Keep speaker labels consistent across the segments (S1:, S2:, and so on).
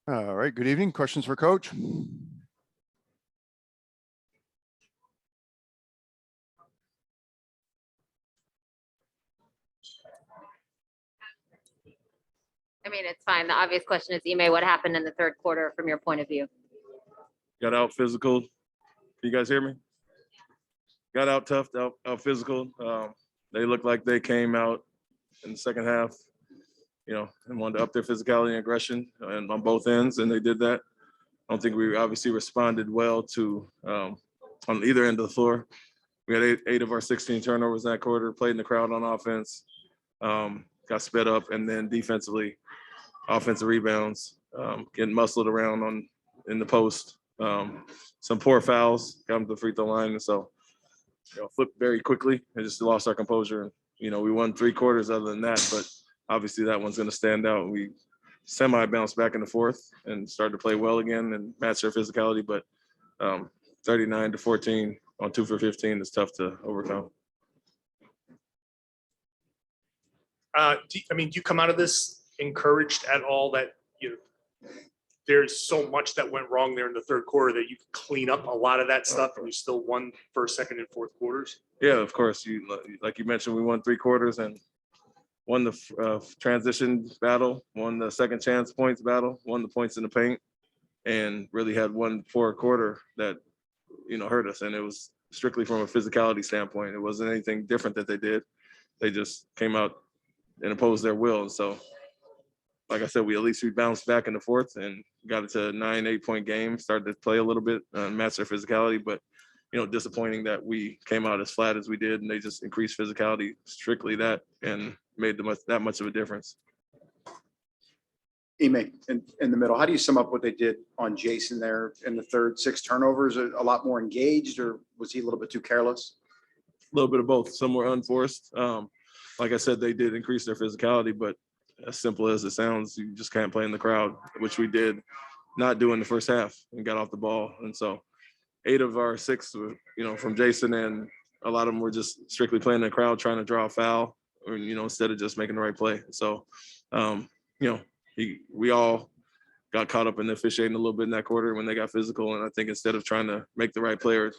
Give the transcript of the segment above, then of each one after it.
S1: All right, good evening. Questions for Coach?
S2: I mean, it's fine. The obvious question is, Ime, what happened in the third quarter from your point of view?
S3: Got out physical. Can you guys hear me? Got out tough, out physical. They looked like they came out in the second half, and wanted to up their physicality and aggression and on both ends, and they did that. I don't think we obviously responded well to on either end of the floor. We had eight of our 16 turnovers that quarter, played in the crowd on offense, got sped up, and then defensively, offensive rebounds, getting muscled around in the post. Some poor fouls, got them to the free throw line, and so flipped very quickly and just lost our composure. We won 3 quarters other than that, but obviously that one's going to stand out. We bounced back in the fourth and started to play well again and match their physicality, but 39-14 on 2 for 15 is tough to overcome.
S4: Do you come out of this encouraged at all that there's so much that went wrong there in the third quarter that you could clean up a lot of that stuff and you still won first, second, and fourth quarters?
S3: Yeah, of course. Like you mentioned, we won 3 quarters and won the transition battle, won the second chance points battle, won the points in the paint, and really had one fourth quarter that hurt us. And it was strictly from a physicality standpoint. It wasn't anything different that they did. They just came out and imposed their will. And so, like I said, we bounced back in the fourth and got it to a 9-8 point game, started to play a little bit, match their physicality, but disappointing that we came out as flat as we did, and they just increased physicality, strictly that, and made that much of a difference.
S5: Ime, in the middle, how do you sum up what they did on Jayson there in the third? 6 turnovers, a lot more engaged, or was he a little bit too careless?
S3: A little bit of both. Some were unforced. Like I said, they did increase their physicality, but as simple as it sounds, you just can't play in the crowd, which we did not do in the first half and got off the ball. And so 8 of our 6 were, from Jayson, and a lot of them were just strictly playing in the crowd, trying to draw a foul, or, instead of just making the right play. So, we all got caught up in the officiating a little bit in that quarter when they got physical. And I think instead of trying to make the right play or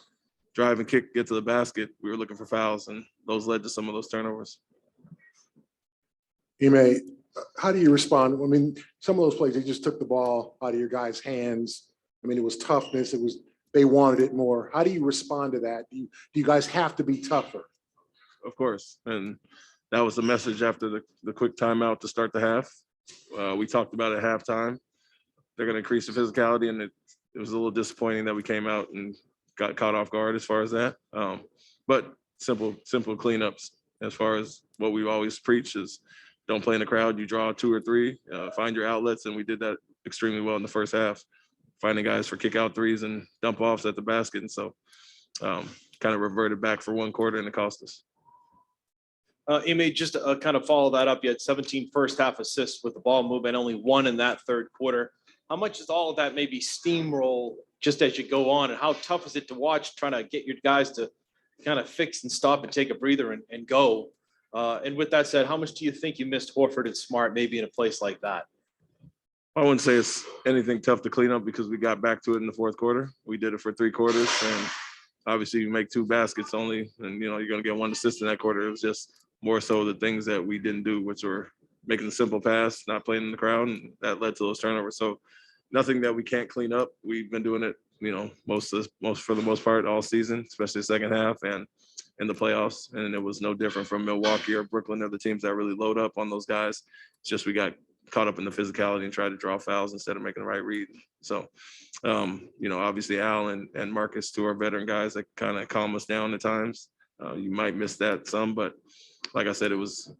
S3: drive and kick, get to the basket, we were looking for fouls, and those led to some of those turnovers.
S6: Ime, how do you respond? I mean, some of those plays, they just took the ball out of your guys' hands. I mean, it was toughness. They wanted it more. How do you respond to that? Do you guys have to be tougher?
S3: Of course. And that was the message after the quick timeout to start the half. We talked about it at halftime. They're going to increase the physicality, and it was a little disappointing that we came out and got caught off guard as far as that. But simple cleanups as far as what we've always preached is don't play in the crowd. You draw 2 or 3, find your outlets, and we did that extremely well in the first half, finding guys for kick out threes and dump offs at the basket. And so kind of reverted back for 1 quarter, and it cost us.
S7: Ime, just to kind of follow that up, you had 17 first half assists with the ball movement, only 1 in that third quarter. How much is all of that maybe steamroll just as you go on, and how tough is it to watch trying to get your guys to kind of fix and stop and take a breather and go? And with that said, how much do you think you missed Horford and Smart maybe in a place like that?
S3: I wouldn't say it's anything tough to clean up because we got back to it in the fourth quarter. We did it for 3 quarters, and obviously you make 2 baskets only, and you're going to get 1 assist in that quarter. It was just more so the things that we didn't do, which were making the simple pass, not playing in the crowd, and that led to those turnovers. So nothing that we can't clean up. We've been doing it, for the most part all season, especially the second half and in the playoffs. And it was no different from Milwaukee or Brooklyn or the teams that really load up on those guys. It's just we got caught up in the physicality and tried to draw fouls instead of making the right read. So, obviously Al and Marcus, 2 are veteran guys that kind of calm us down at times. You might miss that some, but like I said, it was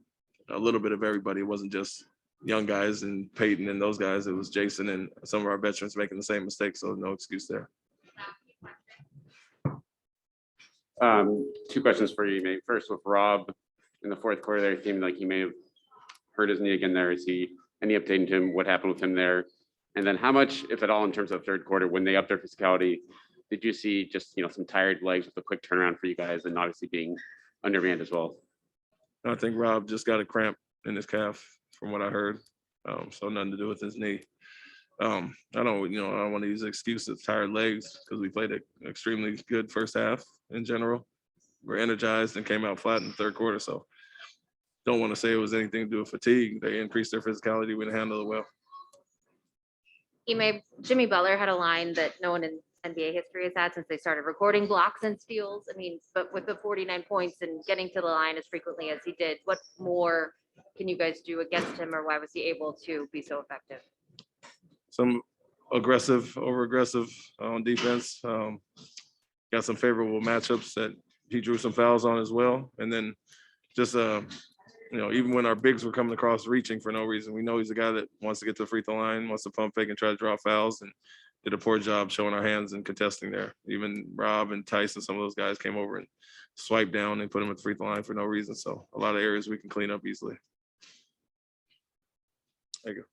S3: a little bit of everybody. It wasn't just young guys and Peyton and those guys. It was Jayson and some of our veterans making the same mistakes. So no excuse there.
S8: 2 questions for you, maybe. First, with Rob in the fourth quarter, there it seemed like he may have hurt his knee again there. Is he any update to him? What happened with him there? And then how much, if at all, in terms of third quarter, when they upped their physicality, did you see just some tired legs with a quick turnaround for you guys, and obviously being undermanned as well?
S3: I think Rob just got a cramp in his calf, from what I heard. So nothing to do with his knee. I don't want to use the excuse of tired legs because we played an extremely good first half in general. We're energized and came out flat in the third quarter. So don't want to say it was anything to do with fatigue. They increased their physicality. We didn't handle it well.
S2: Jimmy Butler had a line that no one in NBA history has had since they started recording blocks and steals. I mean, but with the 49 points and getting to the line as frequently as he did, what more can you guys do against him, or why was he able to be so effective?
S3: Some over aggressive on defense. Got some favorable matchups that he drew some fouls on as well. And then just, even when our bigs were coming across reaching for no reason, we know he's a guy that wants to get to the free throw line, wants to pump fake and try to draw fouls, and did a poor job showing our hands and contesting there. Even Rob and Tyson, some of those guys came over and swiped down and put him at the free throw line for no reason. So a lot of areas we can clean up easily. There you go.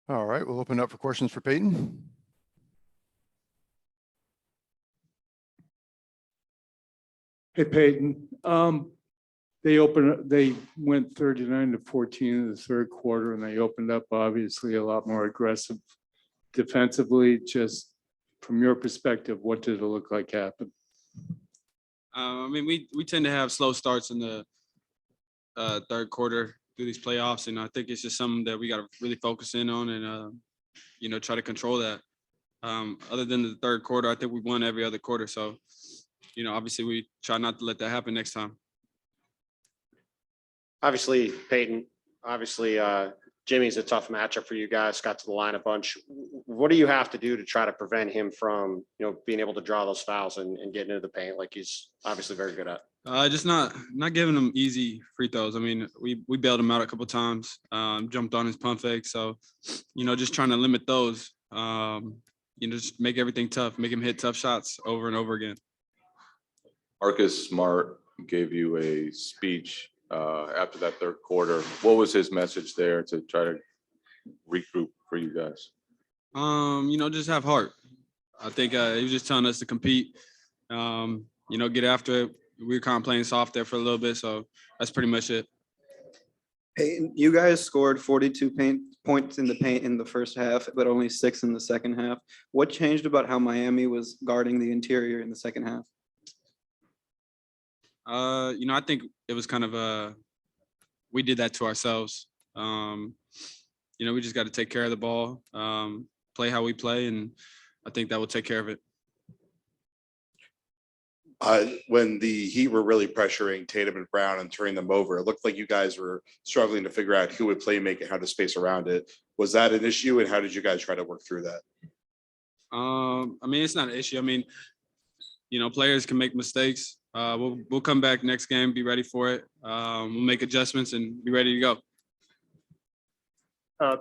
S1: All right, we'll open up for questions for Peyton.
S9: Hey Peyton, they went 39-14 in the third quarter, and they opened up obviously a lot more aggressive defensively. Just from your perspective, what did it look like happened?
S10: We tend to have slow starts in the third quarter through these playoffs, and I think it's just something that we got to really focus in on and try to control that. Other than the third quarter, I think we won every other quarter. So, obviously we try not to let that happen next time.
S11: Obviously, Peyton, Jimmy's a tough matchup for you guys, got to the line a bunch. What do you have to do to try to prevent him from, being able to draw those fouls and getting into the paint like he's obviously very good at?
S10: Just not giving him easy free throws. I mean, we bailed him out a couple of times, jumped on his pump fake. So, just trying to limit those, just make everything tough, make him hit tough shots over and over again.
S12: Marcus Smart gave you a speech after that third quarter. What was his message there to try to regroup for you guys?
S10: Just have heart. I think he was just telling us to compete, get after it. We were kind of playing soft there for a little bit, so that's pretty much it.
S13: Hey, you guys scored 42 points in the paint in the first half, but only 6 in the second half. What changed about how Miami was guarding the interior in the second half?
S10: I think it was kind of we did that to ourselves. We just got to take care of the ball, play how we play, and I think that will take care of it.
S14: When the Heat were really pressuring Tatum and Brown and turning them over, it looked like you guys were struggling to figure out who would play make and how to space around it. Was that an issue, and how did you guys try to work through that?
S10: It's not an issue. Players can make mistakes. We'll come back next game, be ready for it. We'll make adjustments and be ready to go.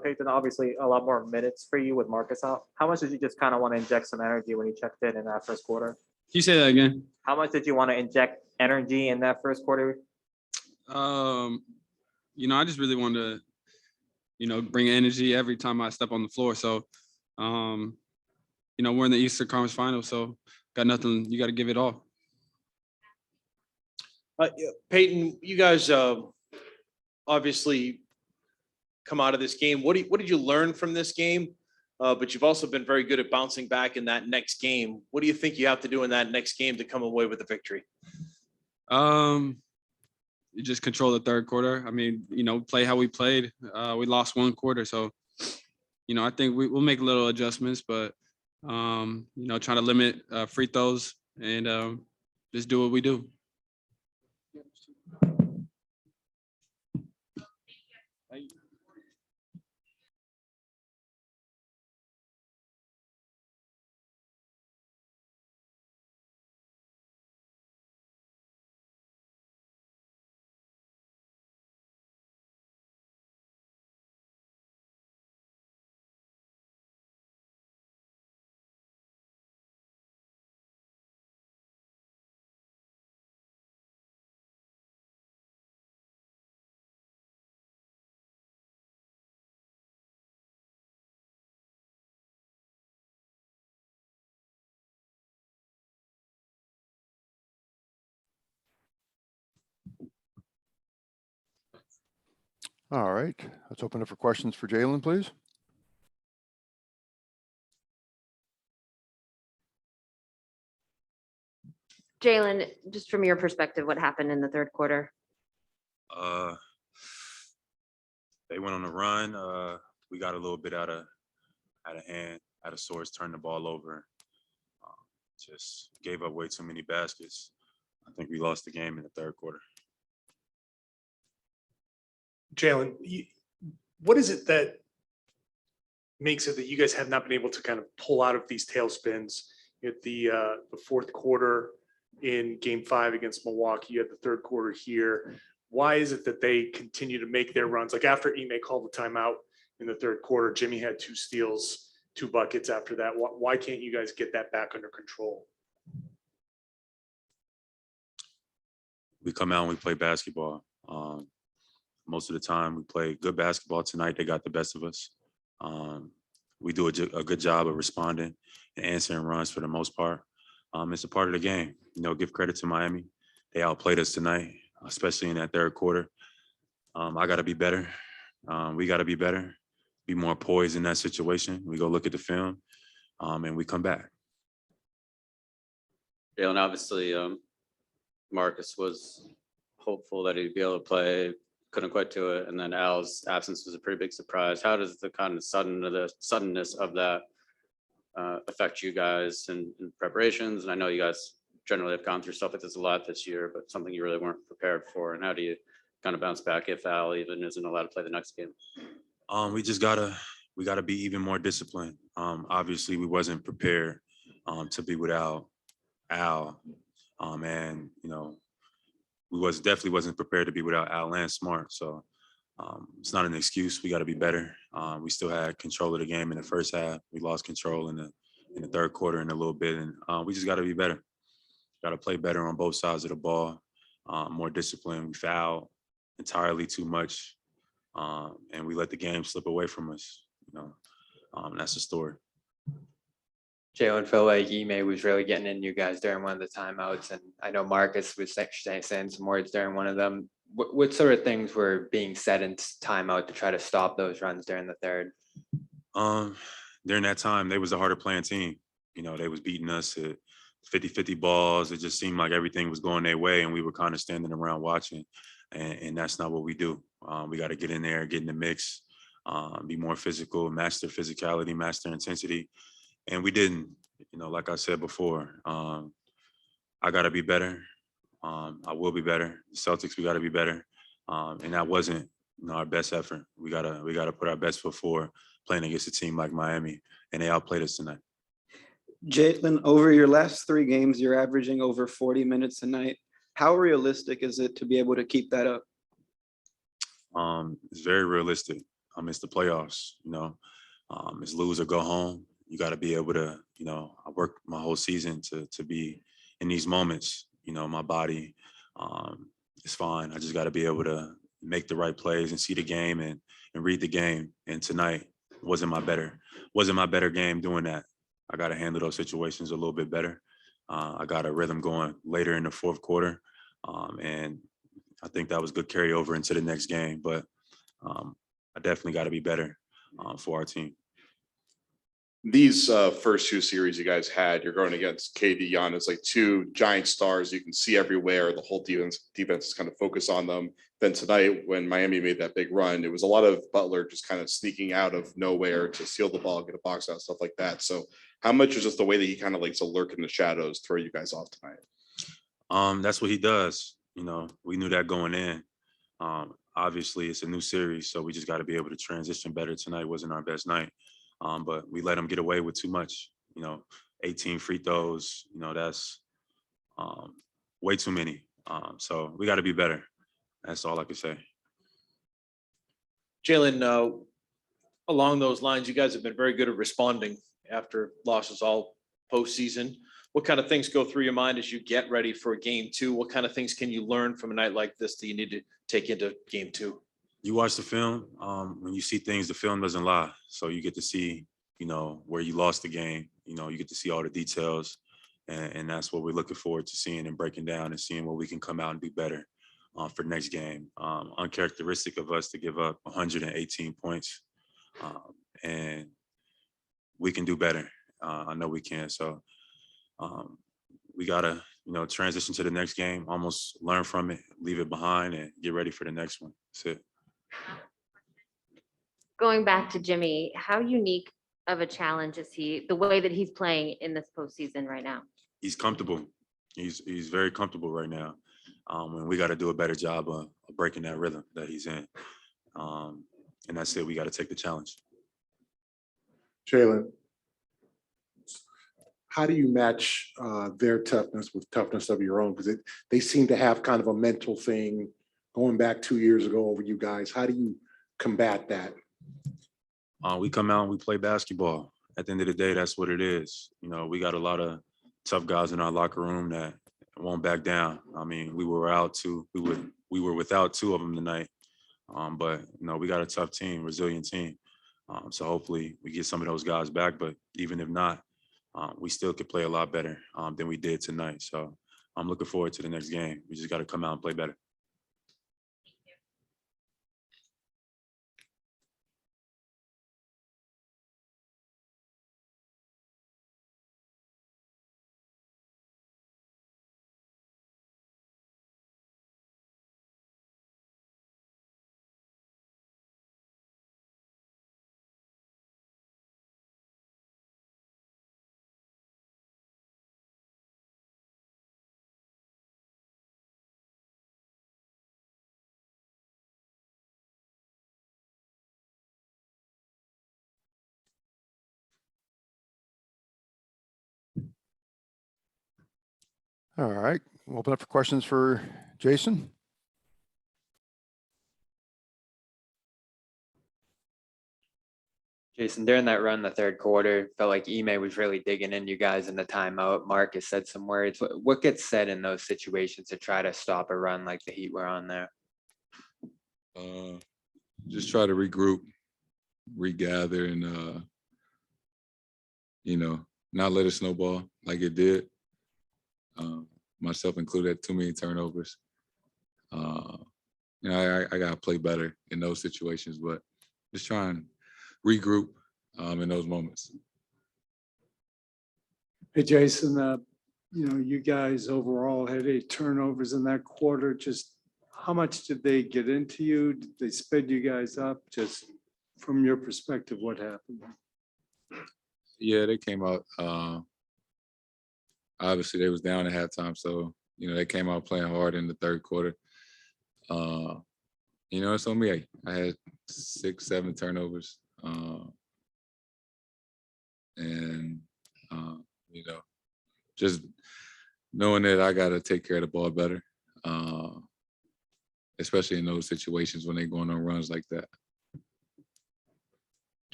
S15: Peyton, obviously a lot more minutes for you with Marcus out. How much did you just kind of want to inject some energy when you checked in that first quarter?
S10: Can you say that again?
S15: How much did you want to inject energy in that first quarter?
S10: I just really wanted to, bring energy every time I step on the floor. So, we're in the Eastern Conference Finals, so got nothing. You got to give it all.
S7: Peyton, you guys obviously come out of this game. What did you learn from this game? But you've also been very good at bouncing back in that next game. What do you think you have to do in that next game to come away with a victory?
S10: You just control the third quarter. Play how we played. We lost one quarter, so I think we'll make little adjustments, but You know, trying to limit free throws and just do what we do.
S1: All right, let's open up for questions for Jaylen, please.
S2: Jaylen, just from your perspective, what happened in the third quarter?
S16: They went on a run. We got a little bit out of hand, out of sorts, turned the ball over. Just gave up way too many baskets. I think we lost the game in the third quarter.
S4: Jaylen, what is it that makes it that you guys have not been able to kind of pull out of these tailspins? At the fourth quarter in Game 5 against Milwaukee, you had the third quarter here. Why is it that they continue to make their runs? Like after Ime called the timeout in the third quarter, Jimmy had 2 steals, 2 buckets after that. Why can't you guys get that back under control?
S16: We come out and we play basketball. Most of the time we play good basketball. Tonight they got the best of us. We do a good job of responding and answering runs for the most part. It's a part of the game. You know, give credit to Miami. They outplayed us tonight, especially in that third quarter. I got to be better. We got to be better, be more poised in that situation. We go look at the film and we come back.
S8: Jaylen, obviously, Marcus was hopeful that he'd be able to play, couldn't quite do it. And then Al's absence was a pretty big surprise. How does the kind of suddenness of that affect you guys in preparations? And I know you guys generally have gone through stuff like this a lot this year, but something you really weren't prepared for. And how do you kind of bounce back if Al even isn't allowed to play the next game?
S16: We just gotta be even more disciplined. Obviously, we wasn't prepared to be without Al, and you know, definitely wasn't prepared to be without Al and Smart. So it's not an excuse. We got to be better. We still had control of the game in the first half. We lost control in the third quarter in a little bit, and we just got to be better. Got to play better on both sides of the ball. More discipline. We foul entirely too much, and we let the game slip away from us. You know, that's the story.
S17: Jaylen, felt like Ime was really getting in you guys during one of the timeouts, and I know Marcus was saying some words during one of them. What sort of things were being said in timeout to try to stop those runs during the third?
S16: During that time, they was a harder playing team. You know, they was beating us at 50-50 balls. It just seemed like everything was going their way, and we were kind of standing around watching. And that's not what we do. We got to get in there, get in the mix, be more physical, master physicality, master intensity. And we didn't. You know, like I said before, I got to be better. I will be better. The Celtics, we got to be better. And that wasn't, you know, our best effort. We gotta put our best foot forward playing against a team like Miami, and they outplayed us tonight.
S13: Jaylen, over your last 3 games, you're averaging over 40 minutes a night. How realistic is it to be able to keep that up?
S16: It's very realistic. It's the playoffs, you know. It's lose or go home. You got to be able to, you know, I worked my whole season to be in these moments. You know, my body is fine. I just got to be able to make the right plays and see the game and read the game. And tonight wasn't my better game doing that. I got to handle those situations a little bit better. I got a rhythm going later in the fourth quarter, and I think that was good carryover into the next game. But I definitely got to be better for our team.
S14: these first two series you guys had, you're going against KD, Giannis, like two giant stars you can see everywhere. The whole defense is kind of focused on them. Then tonight, when Miami made that big run, it was a lot of Butler just kind of sneaking out of nowhere to steal the ball, get a box out, stuff like that. So how much is just the way that he kind of likes to lurk in the shadows, throw you guys off tonight?
S16: That's what he does. You know, we knew that going in. Obviously, it's a new series, so we just got to be able to transition better. Tonight wasn't our best night. But we let him get away with too much, 18 free throws, that's way too many. So we got to be better. That's all I can say.
S7: Jaylen, along those lines, you guys have been very good at responding after losses all postseason. What kind of things go through your mind as you get ready for game two? What kind of things can you learn from a night like this that you need to take into game two?
S16: You watch the film. When you see things, the film doesn't lie. So you get to see, where you lost the game. You get to see all the details. And that's what we're looking forward to seeing and breaking down and seeing what we can come out and do better for next game. Uncharacteristic of us to give up 118 points. And we can do better. I know we can. So we got to, transition to the next game, almost learn from it, leave it behind, and get ready for the next one. That's it.
S2: Going back to Jimmy, how unique of a challenge is he, the way that he's playing in this postseason right now?
S16: He's comfortable. He's very comfortable right now. And we got to do a better job of breaking that rhythm that he's in. And that's it. We got to take the challenge.
S6: Jaylen, how do you match their toughness with toughness of your own? Because they seem to have kind of a mental thing going back 2 years ago over you guys. How do you combat that?
S16: We come out and we play basketball. At the end of the day, that's what it is. We got a lot of tough guys in our locker room that won't back down. I mean, we were without two of them tonight. But we got a tough team, resilient team. So hopefully we get some of those guys back. But even if not, we still could play a lot better than we did tonight. So I'm looking forward to the next game. We just got to come out and play better.
S1: All right, we'll open up for questions for Jayson.
S17: Jayson, during that run, the third quarter, felt like Ime was really digging in you guys in the timeout. Marcus said some words. What gets said in those situations to try to stop a run like the Heat were on there?
S12: Just try to regroup, regather, and not let it snowball like it did. Myself included, too many turnovers. I gotta play better in those situations, but just try and regroup in those moments.
S9: Hey, Jayson, you guys overall had 8 turnovers in that quarter. Just how much did they get into you? Did they sped you guys up? Just from your perspective, what happened?
S12: Yeah, they came out. Obviously, they was down at halftime, so they came out playing hard in the third quarter. It's on me. I had 6, 7 turnovers, and just knowing that I got to take care of the ball better, especially in those situations when they're going on runs like that.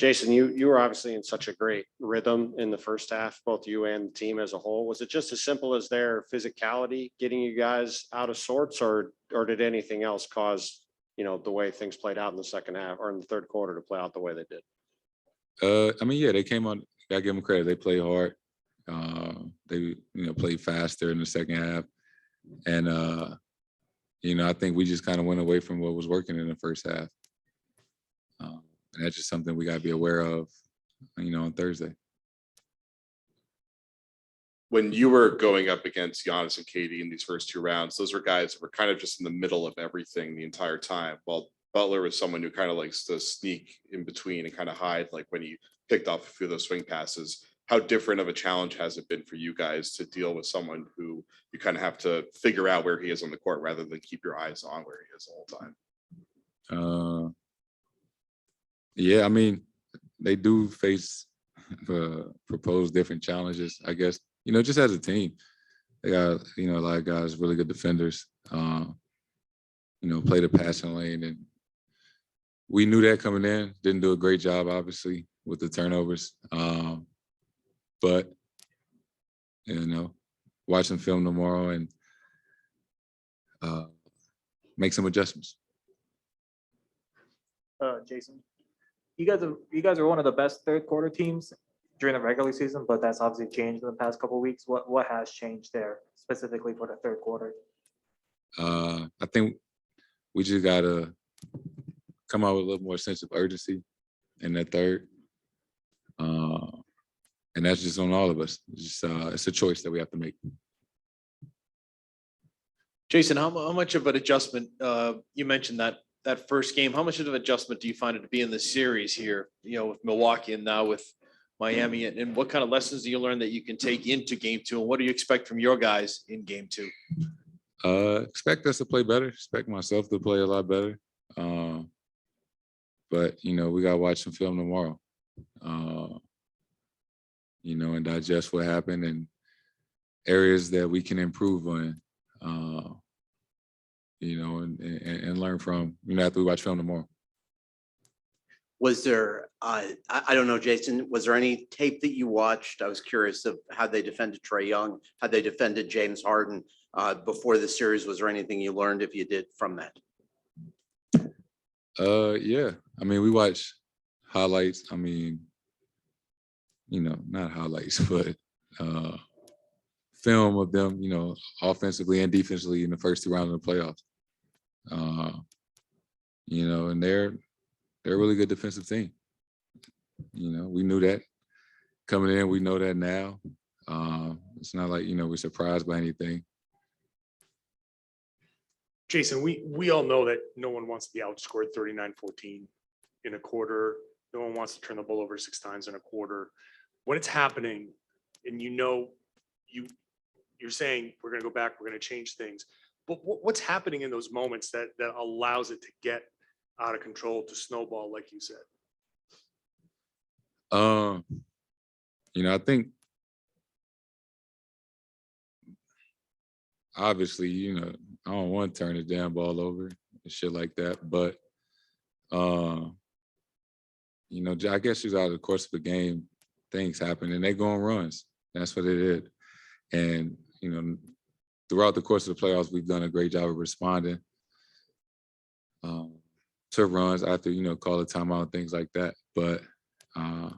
S11: Jayson, you were obviously in such a great rhythm in the first half, both you and the team as a whole. Was it just as simple as their physicality getting you guys out of sorts, or did anything else cause, the way things played out in the second half or in the third quarter to play out the way they did?
S12: They came out. Gotta give them credit. They played hard. They played faster in the second half, and I think we just kind of went away from what was working in the first half. And that's just something we got to be aware of, on Thursday.
S14: when you were going up against Giannis and KD in these first 2 rounds, those were guys that were kind of just in the middle of everything the entire time. While Butler was someone who kind of likes to sneak in between and kind of hide, like when he picked off a few of those swing passes. How different of a challenge has it been for you guys to deal with someone who you kind of have to figure out where he is on the court rather than keep your eyes on where he is the whole time?
S12: Yeah, I mean, they do face propose different challenges, I guess, just as a team. They got, a lot of guys, really good defenders, play the passing lane. And we knew that coming in, didn't do a great job, obviously, with the turnovers. But, watching film tomorrow and make some adjustments.
S15: Jayson, you guys are one of the best third quarter teams during the regular season, but that's obviously changed in the past couple of weeks. What has changed there specifically for the third quarter?
S12: I think we just gotta come out with a little more sense of urgency in that third. And that's just on all of us. It's a choice that we have to make.
S7: Jayson, how much of an adjustment, you mentioned that first game, how much of an adjustment do you find it to be in the series here, with Milwaukee and now with Miami? And what kind of lessons do you learn that you can take into game 2? And what do you expect from your guys in game 2?
S12: Expect us to play better. Expect myself to play a lot better. But, we got to watch some film tomorrow, and digest what happened and areas that we can improve on, and learn from, after we watch film tomorrow.
S18: Was there, I don't know, Jayson, was there any tape that you watched? I was curious of how they defended Trae Young, how they defended James Harden before the series. Was there anything you learned, if you did, from that?
S12: Yeah. I mean, we watch highlights. I mean, not highlights, but film of them, offensively and defensively in the first 2 rounds of the playoffs. And they're a really good defensive team. We knew that coming in. We know that now. It's not like, we're surprised by anything.
S4: Jayson, we all know that no one wants to be outscored 39-14 in a quarter. No one wants to turn the ball over 6 times in a quarter. When it's happening and you're saying we're going to go back, we're going to change things. But what's happening in those moments that allows it to get out of control, to snowball, like you said?
S12: I think obviously, I don't want to turn the damn ball over and shit like that. But I guess just out of the course of the game, things happen and they go on runs. That's what it is. And, throughout the course of the playoffs, we've done a great job of responding to runs after, call a timeout and things like that. But, for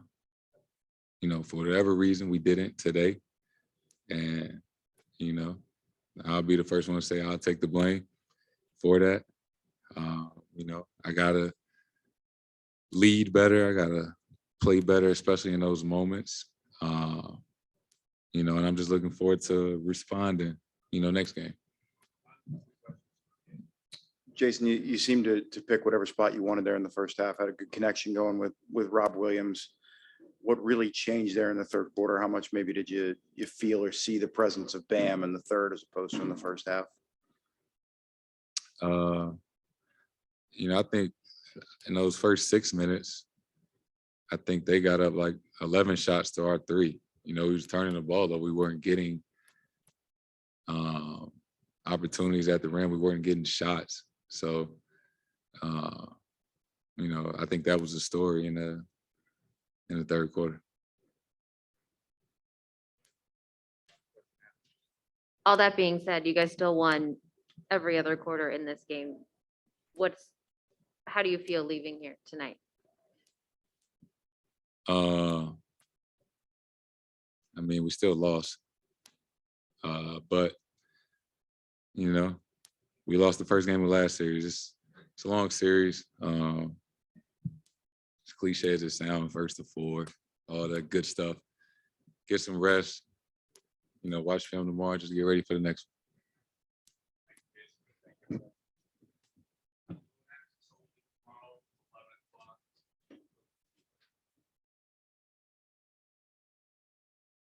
S12: whatever reason, we didn't today. And, I'll be the first one to say I'll take the blame for that. I got to lead better. I got to play better, especially in those moments. And I'm just looking forward to responding, next game.
S5: Jayson, you seemed to pick whatever spot you wanted there in the first half. Had a good connection going with Rob Williams. What really changed there in the third quarter? How much maybe did you feel or see the presence of Bam in the third as opposed to in the first half?
S12: I think in those first 6 minutes, I think they got up like 11 shots to our 3. We was turning the ball, though we weren't getting opportunities at the rim. We weren't getting shots. So, I think that was the story in the third quarter.
S2: All that being said, you guys still won every other quarter in this game. How do you feel leaving here tonight?
S12: I mean, we still lost. But, we lost the first game of last series. It's a long series. As cliche as it sounds, 1st to 4, all that good stuff. Get some rest, watch film tomorrow, just get ready for the next